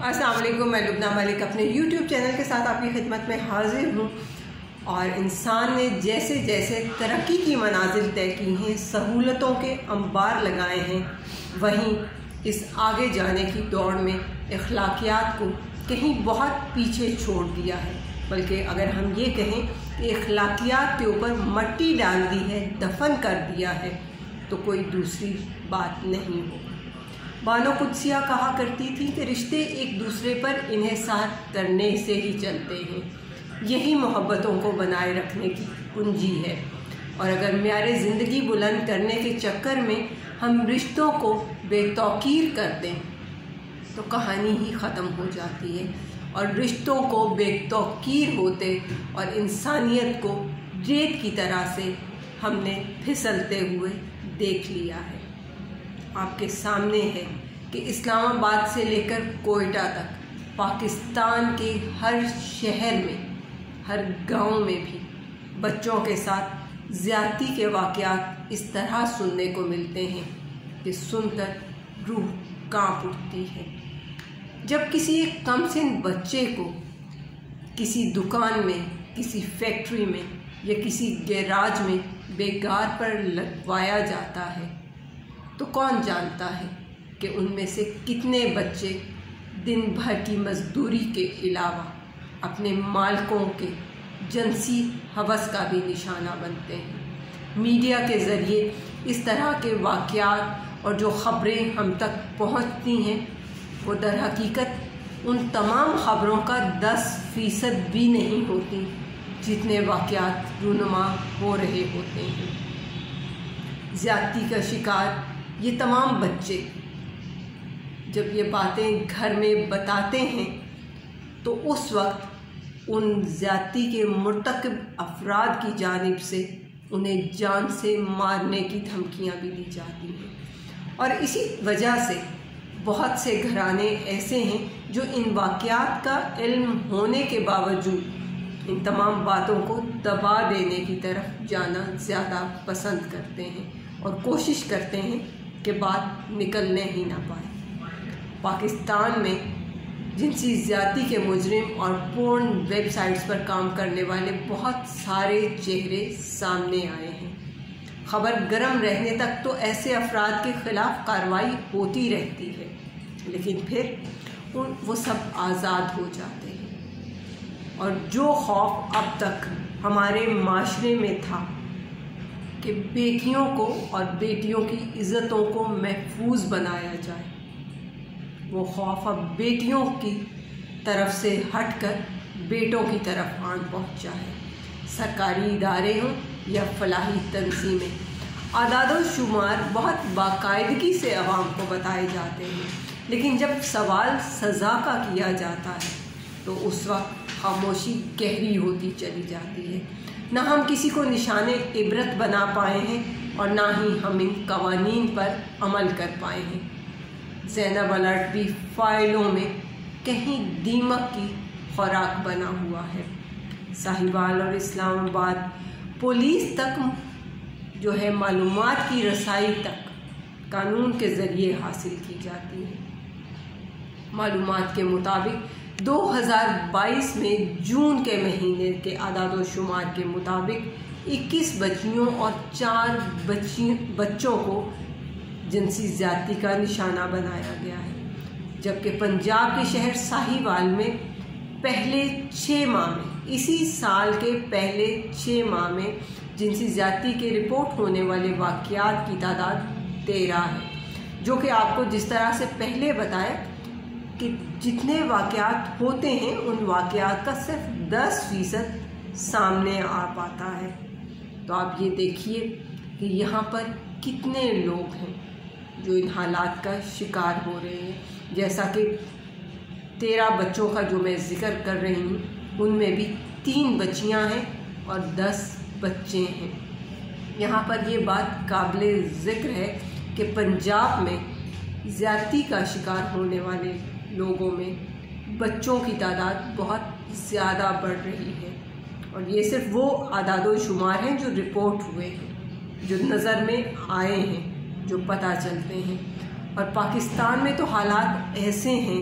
السلام علیکم، میں لبنہ ملک اپنے یوٹیوب چینل کے ساتھ آپ کی خدمت میں حاضر ہوں۔ اور انسان نے جیسے جیسے ترقی کی منازل طے کی ہیں، سہولتوں کے انبار لگائے ہیں، وہیں اس آگے جانے کی دوڑ میں اخلاقیات کو کہیں بہت پیچھے چھوڑ دیا ہے۔ بلکہ اگر ہم یہ کہیں کہ اخلاقیات کے اوپر مٹی ڈال دی ہے، دفن کر دیا ہے، تو کوئی دوسری بات نہیں ہو۔ بانو قدسیہ کہا کرتی تھی کہ رشتے ایک دوسرے پر انحصار کرنے سے ہی چلتے ہیں، یہی محبتوں کو بنائے رکھنے کی کنجی ہے۔ اور اگر معیار زندگی بلند کرنے کے چکر میں ہم رشتوں کو بے توقیر کر دیں تو کہانی ہی ختم ہو جاتی ہے، اور رشتوں کو بے توقیر ہوتے اور انسانیت کو ریت کی طرح سے ہم نے پھسلتے ہوئے دیکھ لیا ہے۔ آپ کے سامنے ہے کہ اسلام آباد سے لے کر کوئٹہ تک پاکستان کے ہر شہر میں، ہر گاؤں میں بھی بچوں کے ساتھ زیادتی کے واقعات اس طرح سننے کو ملتے ہیں کہ سن کر روح کانپ اٹھتی ہے۔ جب کسی ایک کم سن بچے کو کسی دکان میں، کسی فیکٹری میں یا کسی گیراج میں بیگار پر لگوایا جاتا ہے تو کون جانتا ہے کہ ان میں سے کتنے بچے دن بھر کی مزدوری کے علاوہ اپنے مالکوں کے جنسی ہوس کا بھی نشانہ بنتے ہیں۔ میڈیا کے ذریعے اس طرح کے واقعات اور جو خبریں ہم تک پہنچتی ہیں وہ در حقیقت ان تمام خبروں کا 10% بھی نہیں ہوتی جتنے واقعات رونما ہو رہے ہوتے ہیں۔ زیادتی کا شکار یہ تمام بچے جب یہ باتیں گھر میں بتاتے ہیں تو اس وقت ان زیادتی کے مرتکب افراد کی جانب سے انہیں جان سے مارنے کی دھمکیاں بھی دی جاتی ہیں۔ اور اسی وجہ سے بہت سے گھرانے ایسے ہیں جو ان واقعات کا علم ہونے کے باوجود ان تمام باتوں کو دبا دینے کی طرف جانا زیادہ پسند کرتے ہیں اور کوشش کرتے ہیں کہ بات نکلنے ہی نہ پائے۔ پاکستان میں جنسی زیادتی کے مجرم اور پورن ویب سائٹس پر کام کرنے والے بہت سارے چہرے سامنے آئے ہیں۔ خبر گرم رہنے تک تو ایسے افراد کے خلاف کارروائی ہوتی رہتی ہے، لیکن پھر وہ سب آزاد ہو جاتے ہیں۔ اور جو خوف اب تک ہمارے معاشرے میں تھا کہ بیٹیوں کو اور بیٹیوں کی عزتوں کو محفوظ بنایا جائے، وہ خوف اب بیٹیوں کی طرف سے ہٹ کر بیٹوں کی طرف آن پہنچا ہے۔ سرکاری ادارے ہوں یا فلاحی تنظیمیں، اعداد و شمار بہت باقاعدگی سے عوام کو بتائے جاتے ہیں، لیکن جب سوال سزا کا کیا جاتا ہے تو اس وقت خاموشی گہری ہوتی چلی جاتی ہے۔ نہ ہم کسی کو نشان عبرت بنا پائے ہیں اور نہ ہی ہم ان قوانین پر عمل کر پائے ہیں۔ زینب الرٹ بھی فائلوں میں کہیں دیمک کی خوراک بنا ہوا ہے۔ ساہیوال اور اسلام آباد پولیس تک جو ہے معلومات کی رسائی تک قانون کے ذریعے حاصل کی جاتی ہے۔ معلومات کے مطابق 2022 میں جون کے مہینے کے اعداد و شمار کے مطابق 21 بچیوں اور 4 بچوں کو جنسی زیادتی کا نشانہ بنایا گیا ہے، جبکہ پنجاب کے شہر ساہیوال میں پہلے 6 ماہ میں، اسی سال کے پہلے 6 ماہ میں جنسی زیادتی کے رپورٹ ہونے والے واقعات کی تعداد 13 ہے، جو کہ آپ کو جس طرح سے پہلے بتایا کہ جتنے واقعات ہوتے ہیں ان واقعات کا صرف 10% سامنے آ پاتا ہے۔ تو آپ یہ دیکھیے کہ یہاں پر کتنے لوگ ہیں جو ان حالات کا شکار ہو رہے ہیں۔ جیسا کہ 13 بچوں کا جو میں ذکر کر رہی ہوں، ان میں بھی 3 بچیاں ہیں اور 10 بچے ہیں۔ یہاں پر یہ بات قابل ذکر ہے کہ پنجاب میں زیادتی کا شکار ہونے والے لوگوں میں بچوں کی تعداد بہت زیادہ بڑھ رہی ہے، اور یہ صرف وہ اعداد و شمار ہیں جو رپورٹ ہوئے ہیں، جو نظر میں آئے ہیں، جو پتہ چلتے ہیں۔ اور پاکستان میں تو حالات ایسے ہیں